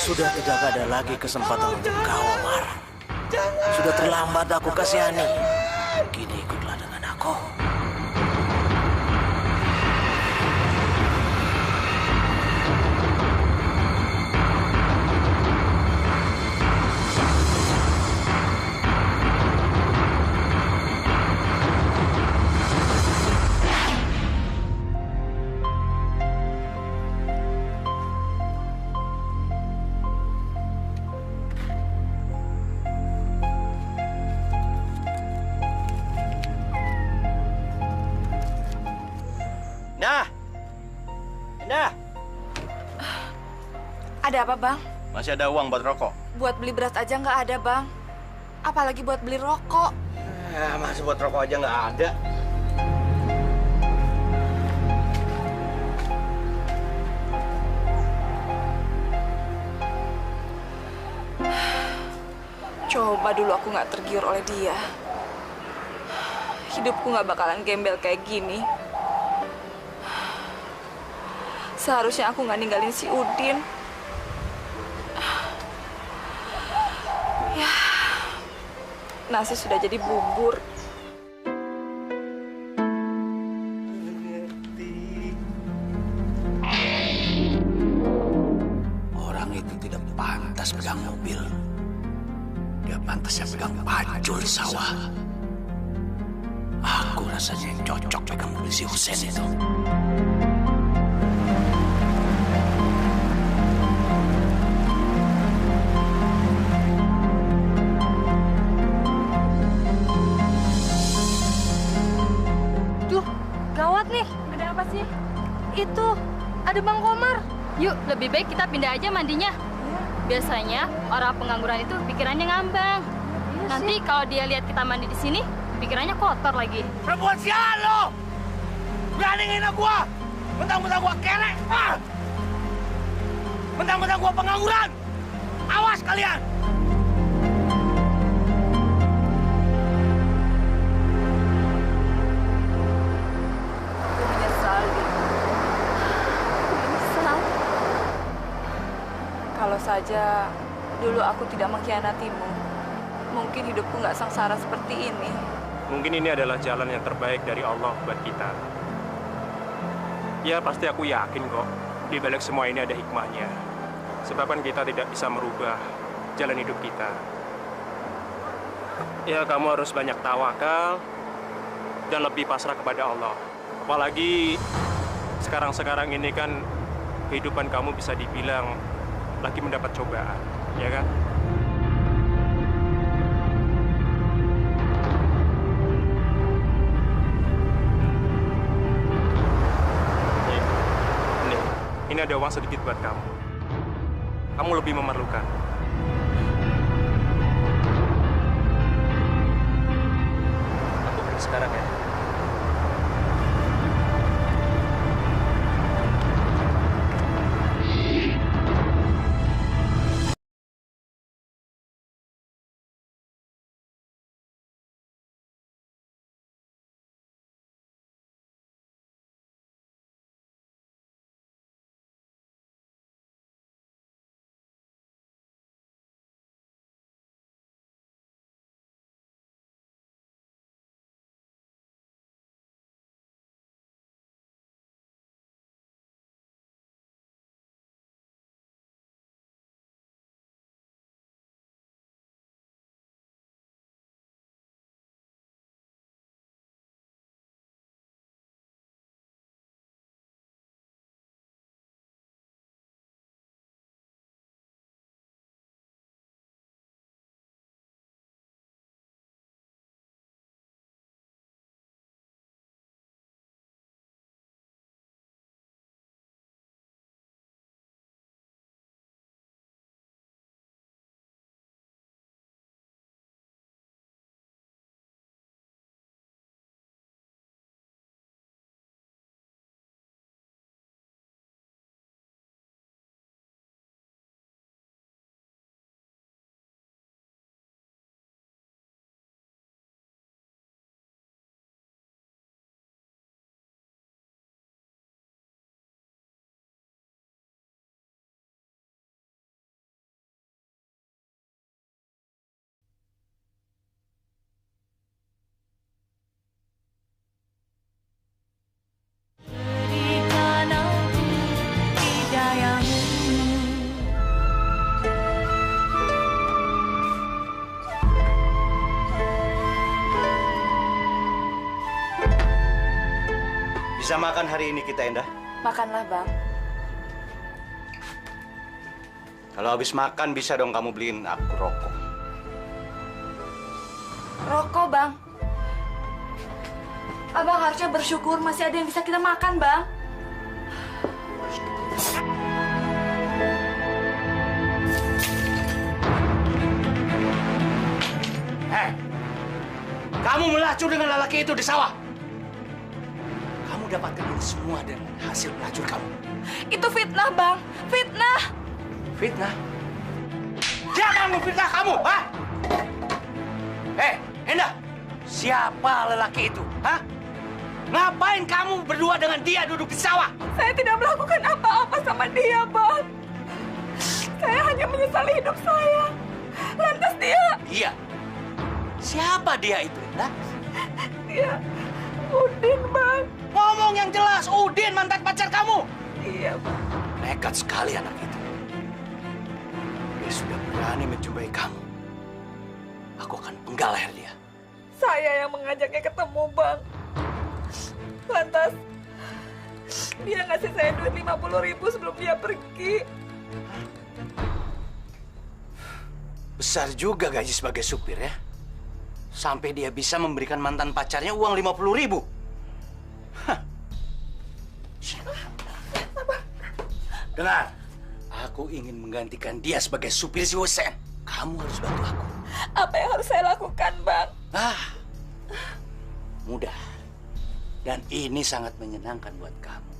Sudah tidak ada lagi kesempatan untuk kau, Omar. Sudah terlambat aku kasihani. Kini ikutlah dengan aku. Nah, Ada apa, Bang? masih ada uang buat rokok. Buat beli beras aja nggak ada, Bang. Apalagi buat beli rokok. Masih buat rokok aja nggak ada. Coba dulu aku nggak tergiur oleh dia. Hidupku nggak bakalan gembel kayak gini. Seharusnya aku nggak ninggalin si Udin. Ya, nasi sudah jadi bubur. Orang itu tidak pantas pegang mobil. Dia pantasnya pegang pacul sawah. Aku rasanya yang cocok pegang mobil si Husen itu. Gawat nih, ada apa sih? Itu, ada Bang Komar. Yuk, lebih baik kita pindah aja mandinya. Biasanya orang pengangguran itu pikirannya ngambang. Nanti kalau dia lihat kita mandi di sini, pikirannya kotor lagi. Perempuan sialan lo! Berani ngina gua! Mentang-mentang gua kelek! Mentang-mentang gua pengangguran! Awas kalian! Aku menyesal, Din. Aku menyesal. Kalau saja dulu aku tidak mengkhianatimu, mungkin hidupku nggak sengsara seperti ini. Mungkin ini adalah jalan yang terbaik dari Allah buat kita. Ya, pasti aku yakin kok, di balik semua ini ada hikmahnya. Sebab kan kita tidak bisa merubah jalan hidup kita. Ya, kamu harus banyak tawakal dan lebih pasrah kepada Allah. Apalagi sekarang-sekarang ini kan kehidupan kamu bisa dibilang lagi mendapat cobaan, ya kan? Ini ada uang sedikit buat kamu. Kamu lebih memerlukan. Aku pergi sekarang ya. Bisa makan hari ini kita, Endah? Makanlah, Bang. Kalau habis makan bisa dong kamu beliin aku rokok. Rokok, Bang. Abang harusnya bersyukur masih ada yang bisa kita makan, Bang. Hei, kamu melacur dengan lelaki itu di sawah. Kamu dapatkan ini semua dengan hasil melacur kamu. Itu fitnah, Bang. Fitnah. Fitnah? Siapa yang memfitnah kamu, ha? Hei, Endah, siapa lelaki itu, ha? Ngapain kamu berdua dengan dia duduk di sawah? Saya tidak melakukan apa-apa sama dia, Bang. Saya hanya menyesali hidup saya. Lantas dia... Dia? Siapa dia itu, Endah? Dia... Udin, Bang. Ngomong yang jelas, Udin mantan pacar kamu. Iya, Bang. Nekat sekali anak itu. Dia sudah berani menjumpai kamu. Aku akan penggal leher dia. Saya yang mengajaknya ketemu, Bang. Lantas, dia ngasih saya duit 50.000 sebelum dia pergi. Besar juga gaji sebagai supir ya. Sampai dia bisa memberikan mantan pacarnya uang 50.000. Hah. Dengar, aku ingin menggantikan dia sebagai supir si Husen. Kamu harus bantu aku. Apa yang harus saya lakukan, Bang? Mudah. Dan ini sangat menyenangkan buat kamu.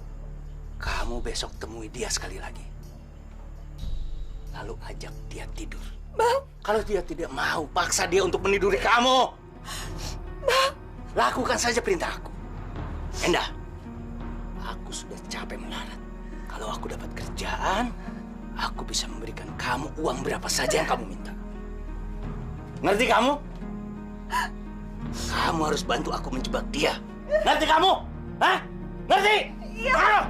Kamu besok temui dia sekali lagi. Lalu ajak dia tidur. Bang. Kalau dia tidak mau, paksa dia untuk meniduri kamu. Bang. Lakukan saja perintah aku. Endah, aku sudah capek melarat. Kalau aku dapat kerjaan, aku bisa memberikan kamu uang berapa saja yang kamu minta. Ngerti kamu? Kamu harus bantu aku menjebak dia. Ngerti kamu? Hah? Ngerti? Iya. Ayo.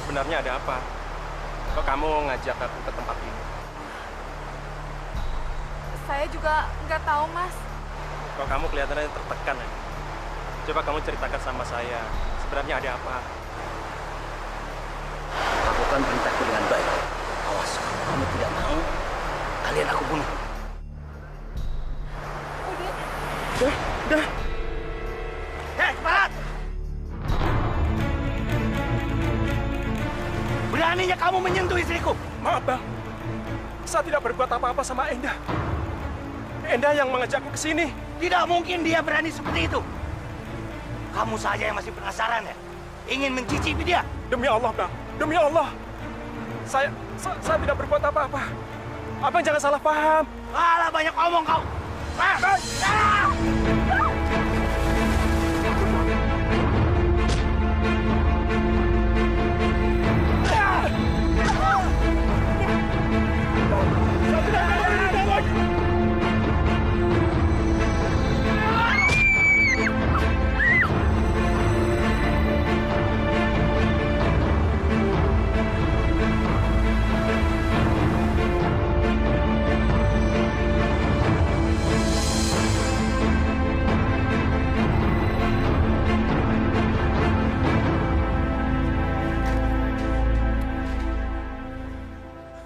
Sebenarnya ada apa? Kok kamu ngajak aku ke tempat ini? Saya juga nggak tahu, Mas. Kok kamu kelihatannya tertekan ya? Coba kamu ceritakan sama saya. Sebenarnya ada apa? Lakukan perintahku dengan baik. Awas, kalau kamu tidak mau, kalian aku bunuh. Udah. Hei, Barat! Beraninya kamu menyentuh istriku. Maaf, Bang. Saya tidak berbuat apa-apa sama Endah. Endah yang mengajakku ke sini. Tidak mungkin dia berani seperti itu. Kamu saja yang masih penasaran ya? Ingin mencicipi dia? Demi Allah, Bang. Demi Allah. Saya tidak berbuat apa-apa. Abang jangan salah paham. Alah, banyak omong kau.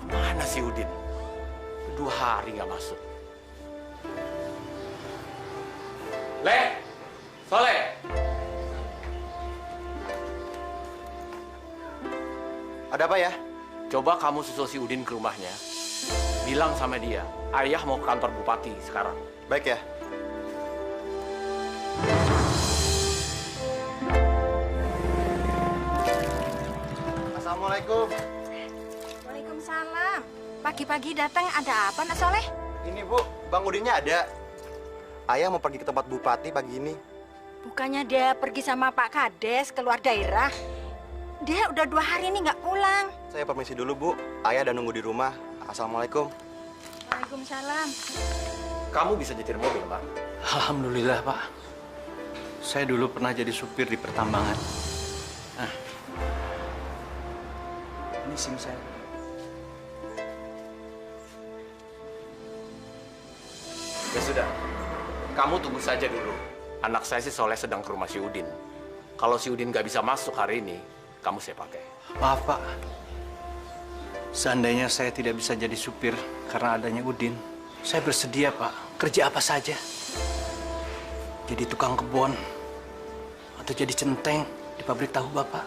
Mana si Udin? 2 hari nggak masuk. Le, Soleh. Ada apa ya? Coba kamu susul si Udin ke rumahnya. Bilang sama dia, ayah mau ke kantor bupati sekarang. Baik ya. Assalamualaikum. Waalaikumsalam. Pagi-pagi datang ada apa, Nak Soleh? Ini Bu, Bang Udinnya ada. Ayah mau pergi ke tempat bupati pagi ini. Bukannya dia pergi sama Pak Kades keluar daerah? Dia udah 2 hari ini nggak pulang. Saya permisi dulu Bu. Ayah udah nunggu di rumah. Assalamualaikum. Waalaikumsalam. Kamu bisa nyetir mobil, Mar? Alhamdulillah, Pak. Saya dulu pernah jadi supir di pertambangan. Nah, ini SIM saya. Ya sudah, kamu tunggu saja dulu. Anak saya si Soleh sedang ke rumah si Udin. Kalau si Udin nggak bisa masuk hari ini, kamu saya pakai. Maaf, Pak. Seandainya saya tidak bisa jadi supir karena adanya Udin, saya bersedia, Pak. Kerja apa saja. Jadi tukang kebun, atau jadi centeng di pabrik tahu Bapak.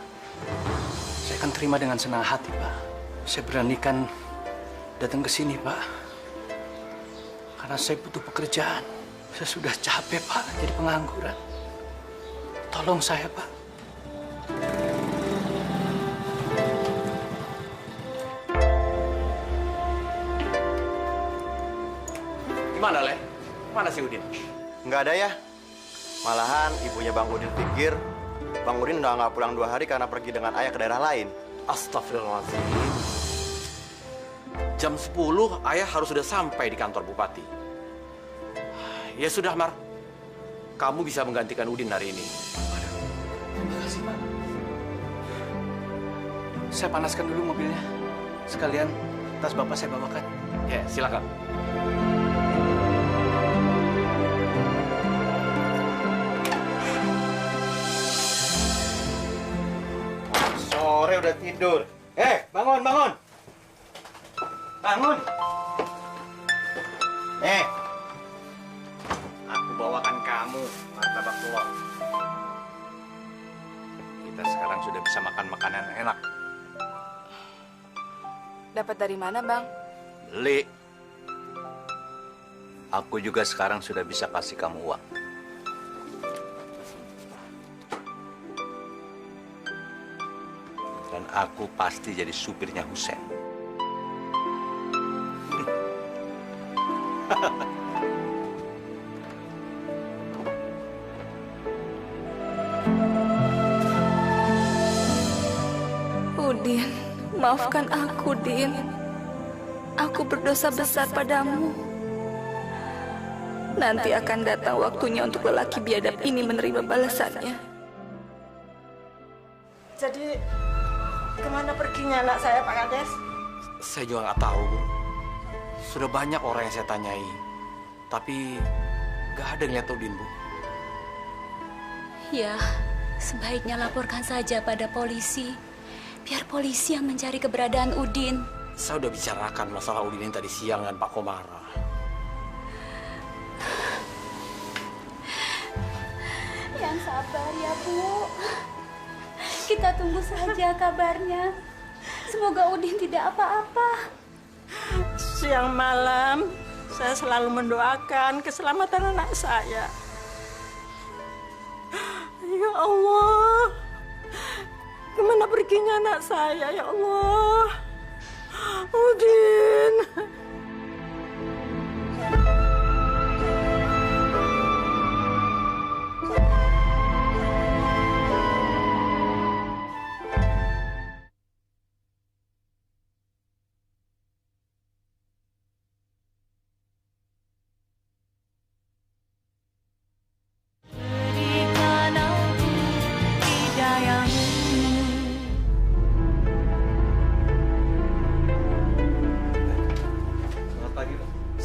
Saya akan terima dengan senang hati, Pak. Saya beranikan datang ke sini, Pak. Karena saya butuh pekerjaan. Saya sudah capek, Pak, jadi pengangguran. Tolong saya, Pak. Gimana, Le? Mana si Udin? Nggak ada ya. Malahan ibunya Bang Udin pikir Bang Udin udah nggak pulang 2 hari karena pergi dengan ayah ke daerah lain. Astagfirullahaladzim. Jam 10, ayah harus sudah sampai di kantor bupati. Ya sudah, Mar. Kamu bisa menggantikan Udin hari ini. Makasih, Pak. Saya panaskan dulu mobilnya. Sekalian tas Bapak saya bawakan. Ya, silakan. Sore udah tidur. Bangun, bangun. Bangun. Aku bawakan kamu martabak telur. Kita sekarang sudah bisa makan makanan enak. Dapat dari mana, Bang? Beli. Aku juga sekarang sudah bisa kasih kamu uang. Dan aku pasti jadi supirnya Husen. Udin, maafkan aku, Din. Aku berdosa besar padamu. Nanti akan datang waktunya untuk lelaki biadab ini menerima balasannya. Jadi, kemana perginya anak saya, Pak Kades? Saya juga nggak tahu, Bu. Sudah banyak orang yang saya tanyai. Tapi nggak ada yang lihat Udin, Bu. Ya, sebaiknya laporkan saja pada polisi. Biar polisi yang mencari keberadaan Udin. Saya udah bicarakan masalah Udin ini tadi siang dengan Pak Komara. Yang sabar ya, Bu. Kita tunggu saja kabarnya. Semoga Udin tidak apa-apa. Siang malam, saya selalu mendoakan keselamatan anak saya. Ya Allah, kemana perginya anak saya, ya Allah? Udin.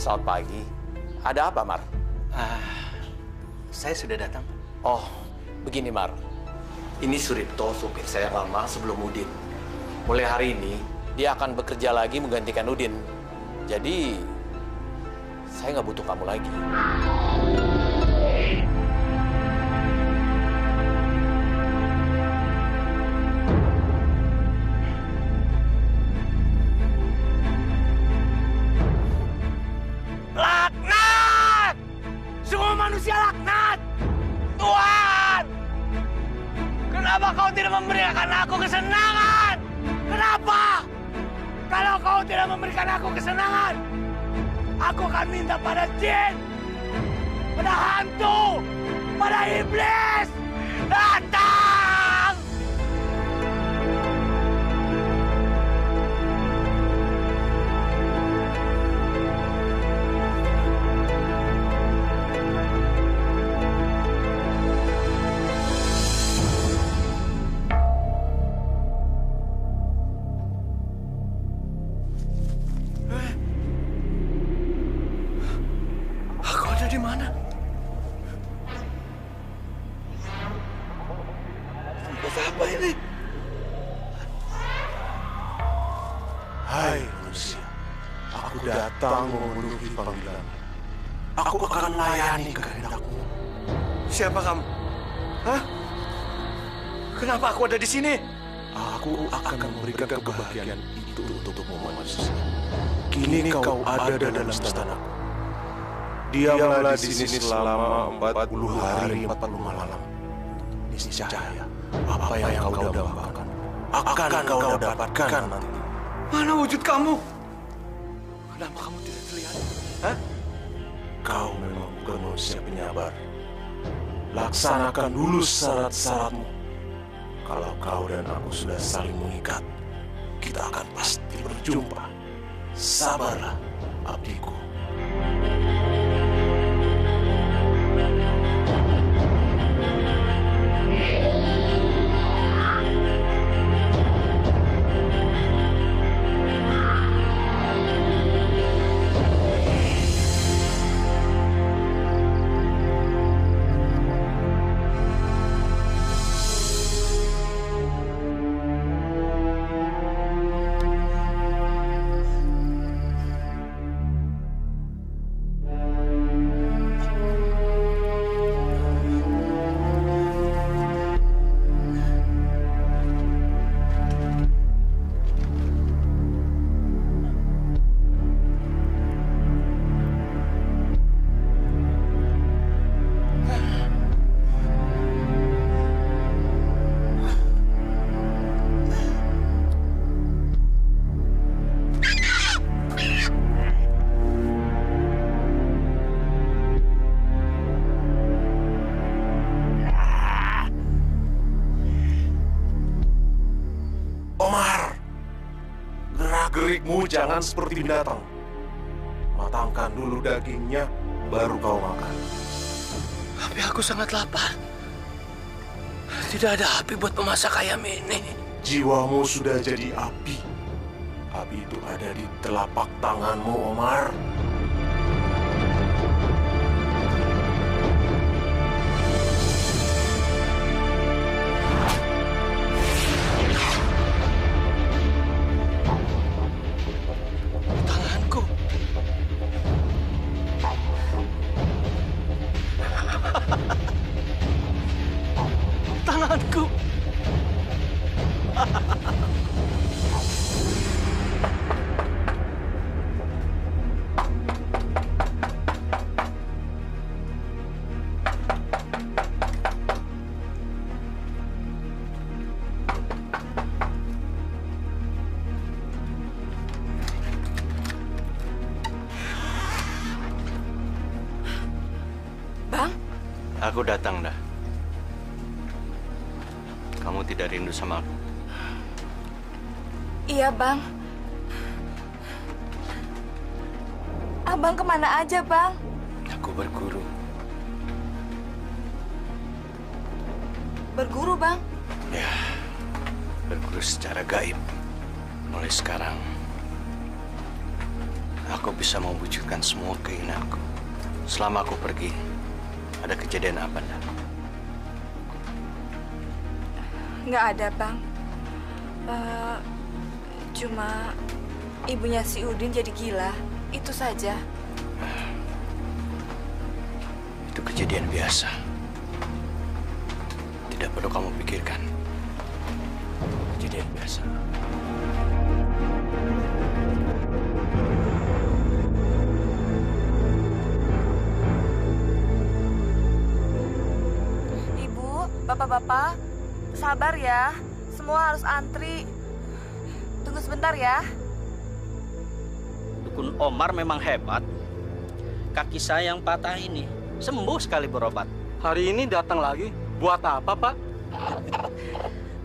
Selamat pagi. Ada apa, Mar? Saya sudah datang. Oh, begini, Mar. Ini Suripto, supir saya yang lama sebelum Udin. Mulai hari ini, dia akan bekerja lagi menggantikan Udin. Jadi, saya nggak butuh kamu lagi. Laknat! Semua manusia laknat! Tuhan! Kenapa kau tidak memberikan aku kesenangan? Kenapa? Kalau kau tidak memberikan aku kesenangan, aku akan minta pada jin, pada hantu, pada iblis. Datang! di mana? Tempat apa ini? Hai manusia, aku datang memenuhi panggilan. Aku akan melayani kehendakmu. Siapa kamu? Hah? Kenapa aku ada di sini? Aku akan memberikan kebahagiaan itu untukmu manusia. Kini kau ada dalam istanaku. Diamlah di sini selama 40 hari 40 malam. Niscaya apa yang kau dambakan akan kau dapatkan nanti. Mana wujud kamu? Kenapa kamu tidak terlihat? Hah? Kau memang bukan manusia penyabar. Laksanakan dulu syarat-syaratmu. Kalau kau dan aku sudah saling mengikat, kita akan pasti berjumpa. Sabarlah, abdiku. Gerikmu jangan seperti binatang. Matangkan dulu dagingnya, baru kau makan. Tapi aku sangat lapar. Tidak ada api buat memasak ayam ini. Jiwamu sudah jadi api. Api itu ada di telapak tanganmu, Omar. Tanganku. Bang? Aku datang dah. Kamu tidak rindu sama aku? Iya, Bang. Abang kemana aja, Bang? Aku berguru. Berguru, Bang? Ya, berguru secara gaib. Mulai sekarang, aku bisa mewujudkan semua keinginanku. Selama aku pergi, ada kejadian apa, Nda? Nggak ada, Bang. Cuma ibunya si Udin jadi gila. Itu saja. Itu kejadian biasa. Tidak perlu kamu pikirkan. Kejadian biasa. Ibu, bapak-bapak, sabar ya. Semua harus antri. Tunggu sebentar ya. Dukun Omar memang hebat. Kaki saya yang patah ini sembuh sekali berobat. Hari ini datang lagi. Buat apa, Pak?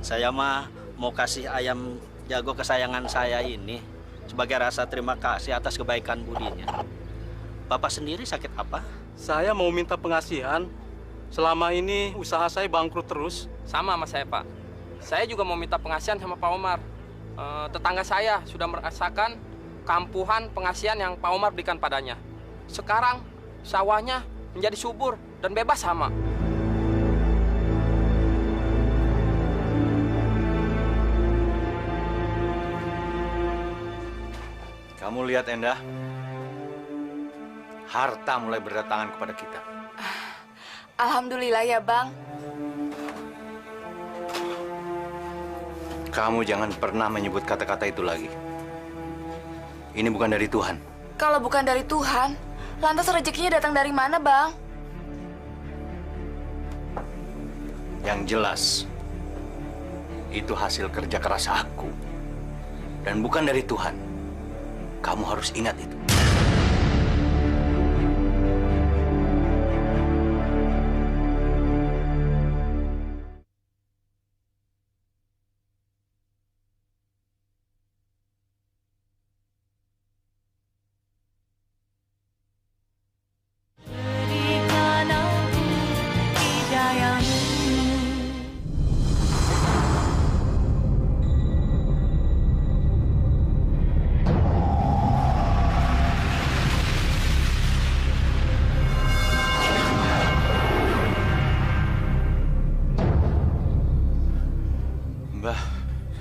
Saya mah mau kasih ayam jago kesayangan saya ini sebagai rasa terima kasih atas kebaikan budinya. Bapak sendiri sakit apa? Saya mau minta pengasihan. Selama ini usaha saya bangkrut terus. Sama saya, Pak. Saya juga mau minta pengasihan sama Pak Omar. Tetangga saya sudah merasakan kampuhan pengasihan yang Pak Omar berikan padanya. Sekarang sawahnya menjadi subur dan bebas hama. Kamu lihat, Endah, harta mulai berdatangan kepada kita. Alhamdulillah ya, Bang. Kamu jangan pernah menyebut kata-kata itu lagi. Ini bukan dari Tuhan. Kalau bukan dari Tuhan, lantas rezekinya datang dari mana, Bang? Yang jelas, itu hasil kerja keras aku. Dan bukan dari Tuhan. Kamu harus ingat itu.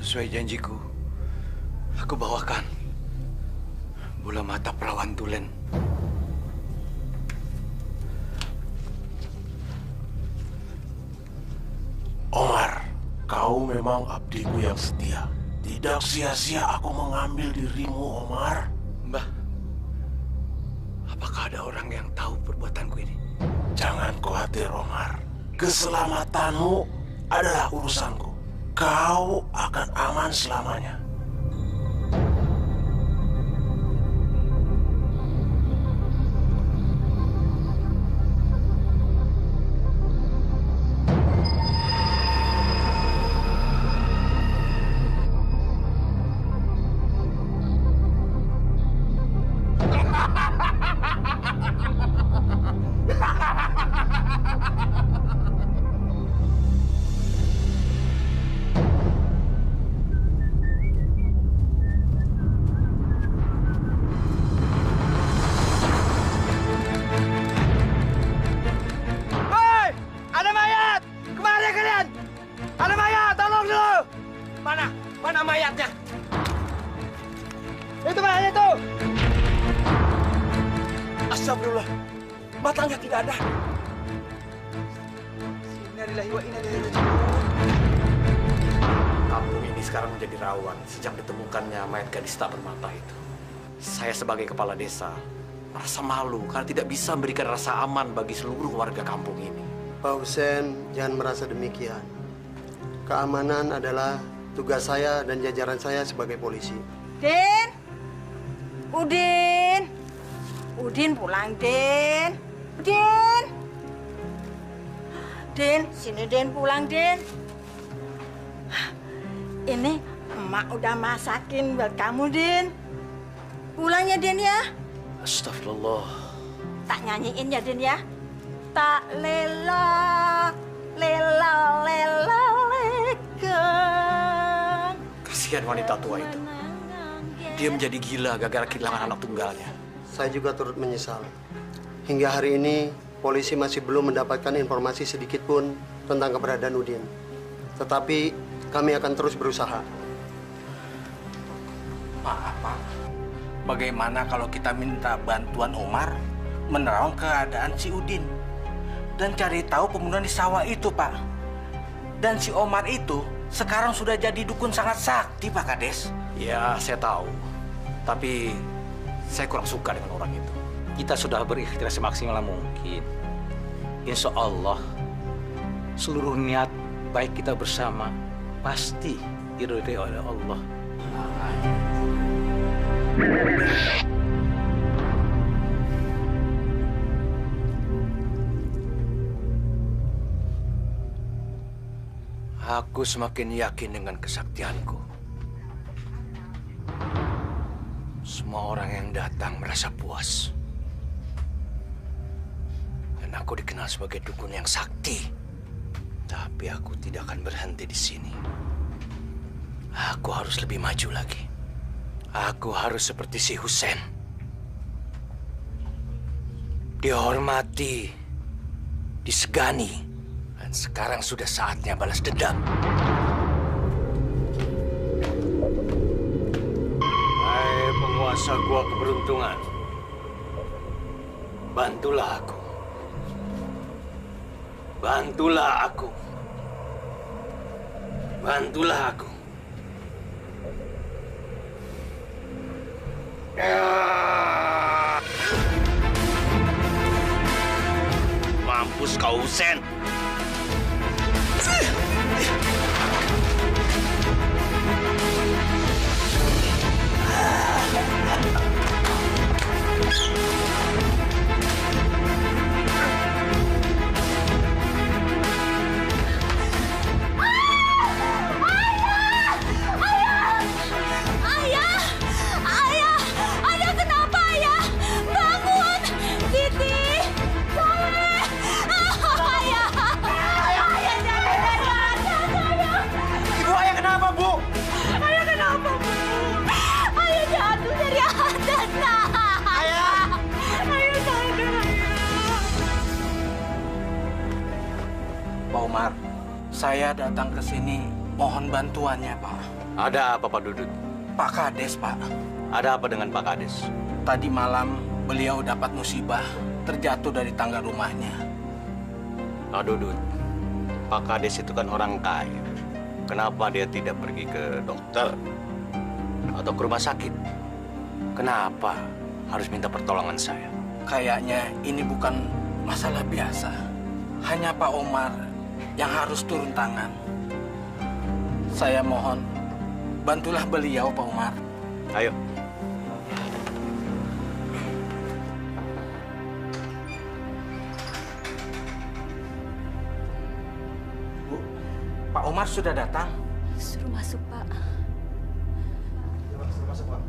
Sesuai janjiku, aku bawakan bola mata perawan tulen. Omar, kau memang abdiku yang setia. Tidak sia-sia aku mengambil dirimu, Omar. Mbah, apakah ada orang yang tahu perbuatanku ini? Jangan khawatir, Omar. Keselamatanmu adalah urusanku. Kau akan aman selamanya. Mana mayatnya? Itu mayat itu! Astagfirullah, batangnya tidak ada. Innalillahi wa inna ilaihi raji'un. Kampung ini sekarang menjadi rawan sejak ditemukannya mayat gadis tak bermata itu. Saya sebagai kepala desa merasa malu karena tidak bisa memberikan rasa aman bagi seluruh warga kampung ini. Pak Husen, jangan merasa demikian. Keamanan adalah tugas saya dan jajaran saya sebagai polisi. Din! Udin! Udin pulang, Din! Udin! Din, sini Din pulang, Din. Ini emak udah masakin buat kamu, Din. Pulang ya, Din ya. Astagfirullah. Tak nyanyiin ya, Din ya. Tak lela, lela, lela, lekan. Kasihan wanita tua itu. Dia menjadi gila gara-gara kehilangan anak tunggalnya. Saya juga turut menyesal. Hingga hari ini, polisi masih belum mendapatkan informasi sedikit pun tentang keberadaan Udin. Tetapi kami akan terus berusaha. Pak, bagaimana kalau kita minta bantuan Omar menerawang keadaan si Udin dan cari tahu pembunuhan di sawah itu, Pak. Dan si Omar itu sekarang sudah jadi dukun sangat sakti, Pak Kades. Ya, saya tahu. Tapi saya kurang suka dengan orang itu. Kita sudah berikhtiar semaksimal mungkin. Insya Allah, seluruh niat baik kita bersama pasti diridhoi oleh Allah. Aku semakin yakin dengan kesaktianku. Semua orang yang datang merasa puas. Dan aku dikenal sebagai dukun yang sakti. Tapi aku tidak akan berhenti di sini. Aku harus lebih maju lagi. Aku harus seperti si Husen. dihormati, disegani, dan sekarang sudah saatnya balas dendam. Hai penguasa gua keberuntungan, bantulah aku. Bantulah aku. Bantulah aku. Mampus kau, Sen. Pak Umar, saya datang ke sini mohon bantuannya, Pak. Ada apa, Pak Dudut? Pak Kades, Pak. Ada apa dengan Pak Kades? Tadi malam beliau dapat musibah terjatuh dari tangga rumahnya. Pak Dudut, Pak Kades itu kan orang kaya. Kenapa dia tidak pergi ke dokter atau ke rumah sakit? Kenapa harus minta pertolongan saya? Kayaknya ini bukan masalah biasa. Hanya Pak Umar yang harus turun tangan. Saya mohon, bantulah beliau, Pak Umar. Ayo. Bu, Pak Umar sudah datang. Suruh masuk, Pak. Suruh masuk, Pak.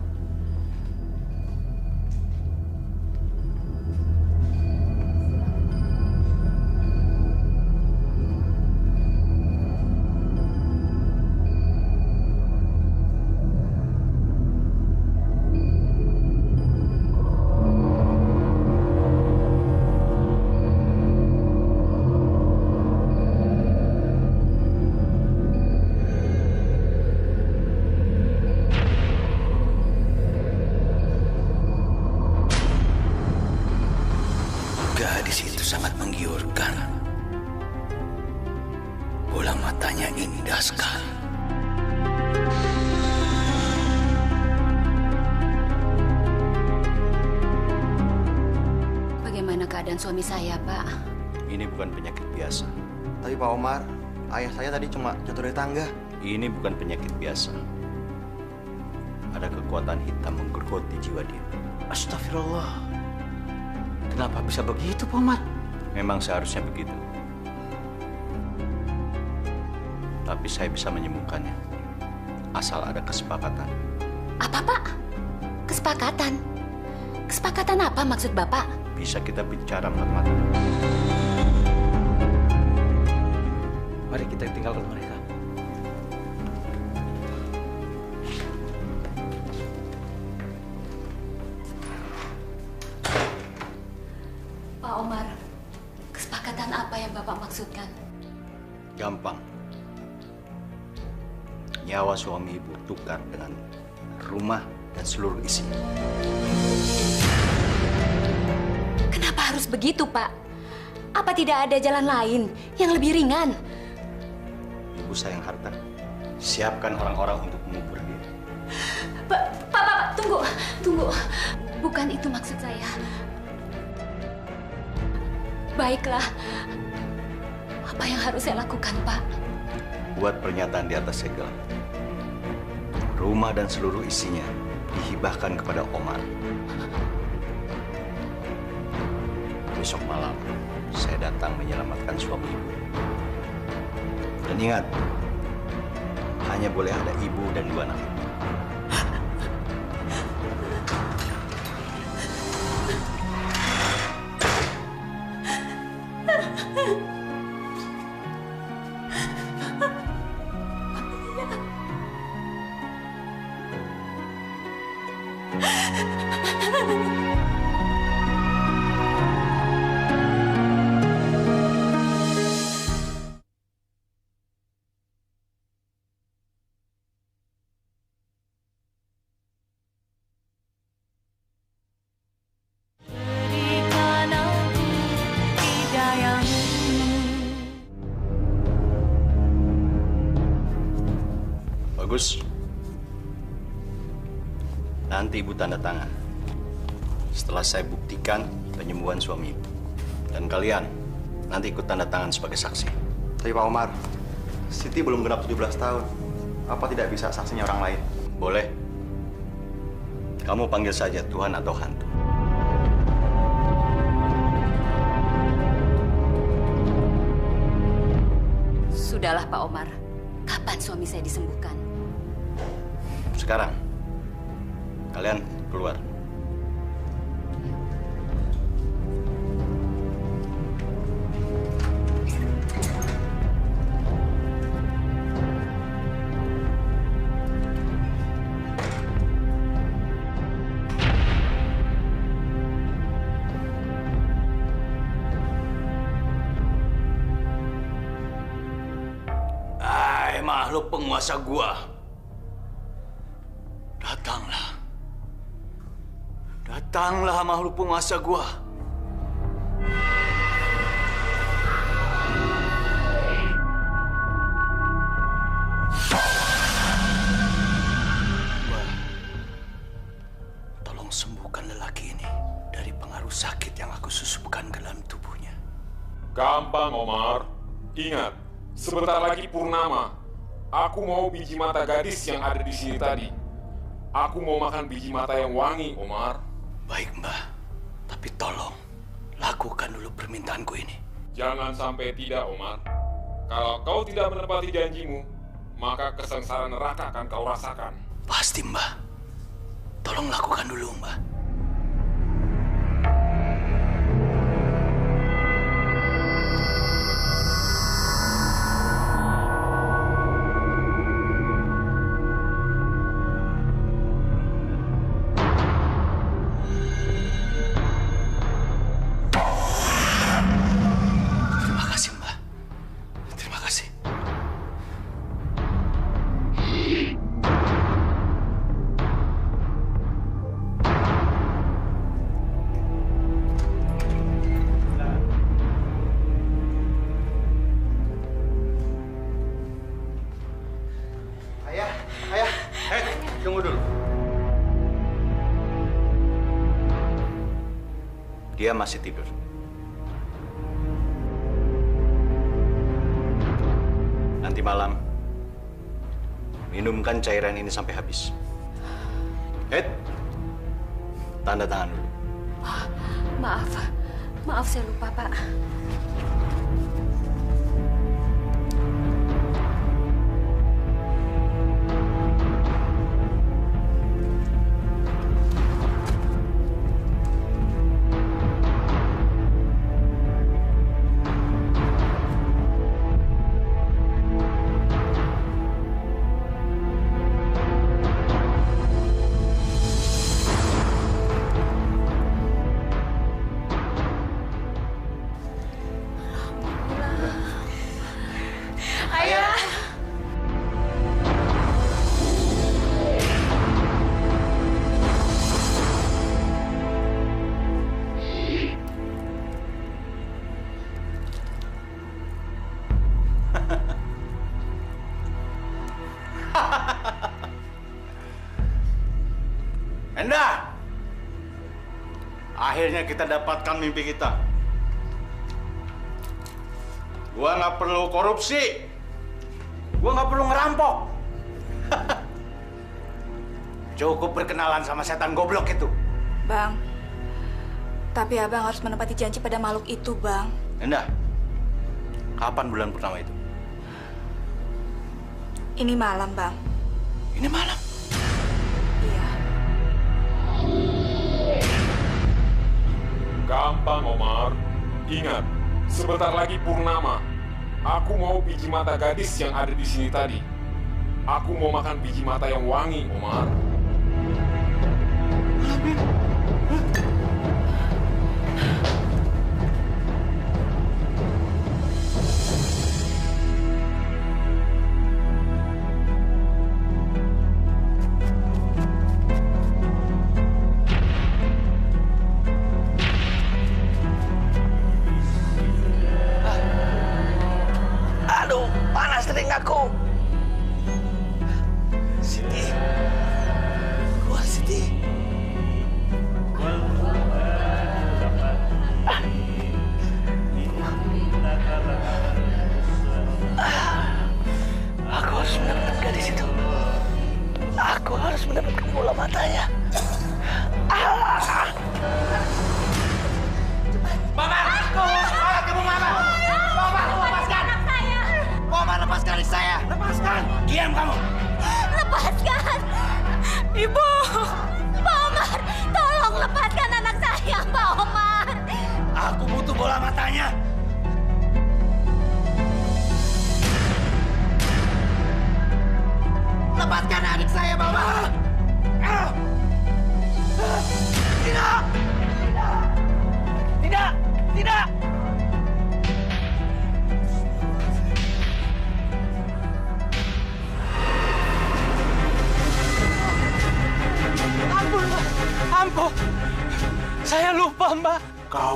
Gadis itu sangat menggiurkan. Bola matanya indah sekali. Bagaimana keadaan suami saya, Pak? Ini bukan penyakit biasa. Tapi Pak Omar, ayah saya tadi cuma jatuh dari tangga. Ini bukan penyakit biasa. Ada kekuatan hitam menggerogoti jiwa dia. Astagfirullah. Kenapa bisa begitu, Pak Umar? Memang seharusnya begitu. Tapi saya bisa menyembuhkannya. Asal ada kesepakatan. Apa, Pak? Kesepakatan? Kesepakatan apa maksud Bapak? Bisa kita bicara mata-mata. Mari kita tinggalkan mereka. Pak Omar, kesepakatan apa yang Bapak maksudkan? Gampang. Nyawa suami ibu tukar dengan rumah dan seluruh isinya. Kenapa harus begitu, Pak? Apa tidak ada jalan lain yang lebih ringan? Ibu sayang harta. Siapkan orang-orang untuk mengubur dia. Pak, tunggu. Bukan itu maksud saya. Baiklah. Apa yang harus saya lakukan, Pak? Buat pernyataan di atas segel. Rumah dan seluruh isinya dihibahkan kepada Omar. Besok malam, saya datang menyelamatkan suami ibu. Dan ingat, hanya boleh ada ibu dan 2 anak. Bagus. Nanti Ibu tanda tangan. Setelah saya buktikan penyembuhan suami Ibu. Dan kalian nanti ikut tanda tangan sebagai saksi. Tapi Pak Omar, Siti belum genap 17 tahun. Apa tidak bisa saksinya orang lain? Boleh. Kamu panggil saja Tuhan atau hantu. Sudahlah Pak Omar. Kapan suami saya disembuhkan? Sekarang, kalian keluar. Makhluk penguasa gua, datanglah. Datanglah makhluk penguasa gua. Tolong sembuhkan lelaki ini dari pengaruh sakit yang aku susupkan ke dalam tubuhnya. Gampang, Omar. Ingat, sebentar lagi purnama. Aku mau biji mata gadis yang ada di sini tadi. Aku mau makan biji mata yang wangi, Omar. Baik, Mbah. Tapi tolong, lakukan dulu permintaanku ini. Jangan sampai tidak, Omar. Kalau kau tidak menepati janjimu, maka kesengsaraan neraka akan kau rasakan. Pasti, Mbah. Tolong lakukan dulu, Mbah. Dia masih tidur. Nanti malam, minumkan cairan ini sampai habis. Tanda tangan dulu. Maaf saya lupa, Pak. Endah! Akhirnya kita dapatkan mimpi kita. Gua nggak perlu korupsi. Gua nggak perlu ngerampok. Cukup berkenalan sama setan goblok itu. Bang, tapi abang harus menepati janji pada makhluk itu, Bang. Endah, kapan bulan purnama itu? Ini malam, Bang. Ini malam? Iya. Gampang, Omar. Ingat, sebentar lagi purnama. Aku mau biji mata gadis yang ada di sini tadi. Aku mau makan biji mata yang wangi, Omar. Aduh, panas telingaku.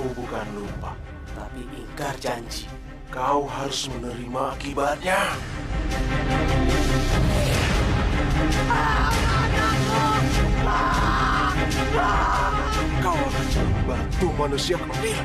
Kau bukan lupa, tapi ingkar janji. kau harus menerima akibatnya. Kau akan jadi batu manusia kecil.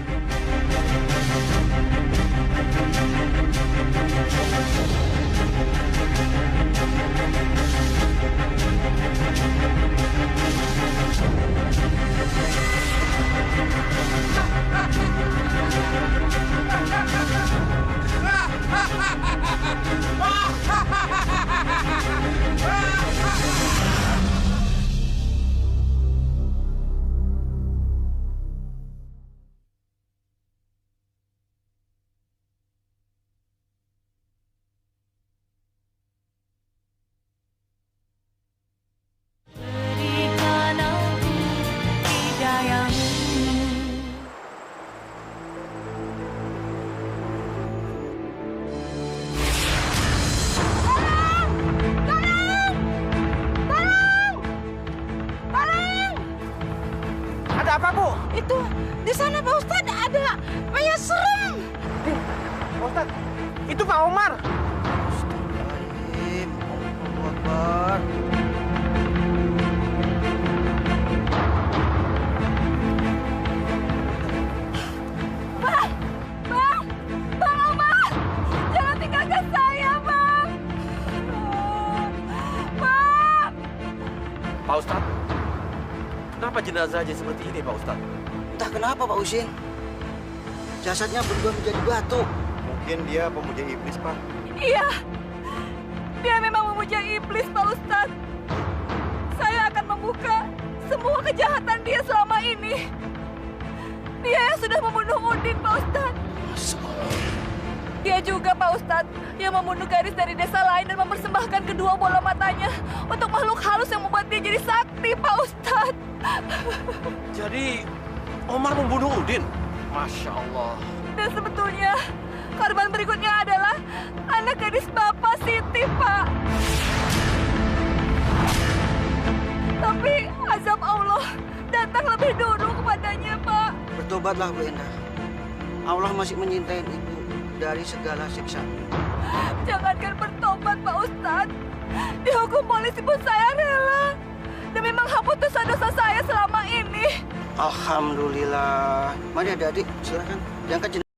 Ada apa, Bu? Itu di sana Pak Ustadz ada mayat serem. Pak Ustadz, itu Pak Omar. Bang! Bang! Bang Omar! Jangan tinggalkan saya, Bang! Bang! Pak Ustadz, kenapa jenazahnya seperti ini, Pak Ustadz? Entah kenapa, Pak Husin. Jasadnya berubah menjadi batu. Mungkin dia pemuja iblis, Pak. Iya, dia memang memuja iblis, Pak Ustadz. Saya akan membuka semua kejahatan dia selama ini. Dia yang sudah membunuh Udin, Pak Ustadz. Dia juga, Pak Ustadz, yang membunuh gadis dari desa lain dan mempersembahkan kedua bola matanya untuk makhluk halus yang membuat dia jadi sakti, Pak Ustadz. Jadi, Omar membunuh Udin? Masya Allah. Dan sebetulnya, korban berikutnya adalah anak gadis Bapak Siti, Pak. Tapi azab Allah datang lebih dulu kepadanya, Pak. Bertobatlah, Bu Endah. Allah masih menyintai Ibu dari segala siksa. Jangankan bertobat, Pak Ustadz. Dihukum polisi pun saya rela. Demi menghapus dosa-dosa saya selama ini. Alhamdulillah. Mari adik-adik, silakan diangkat jenazah.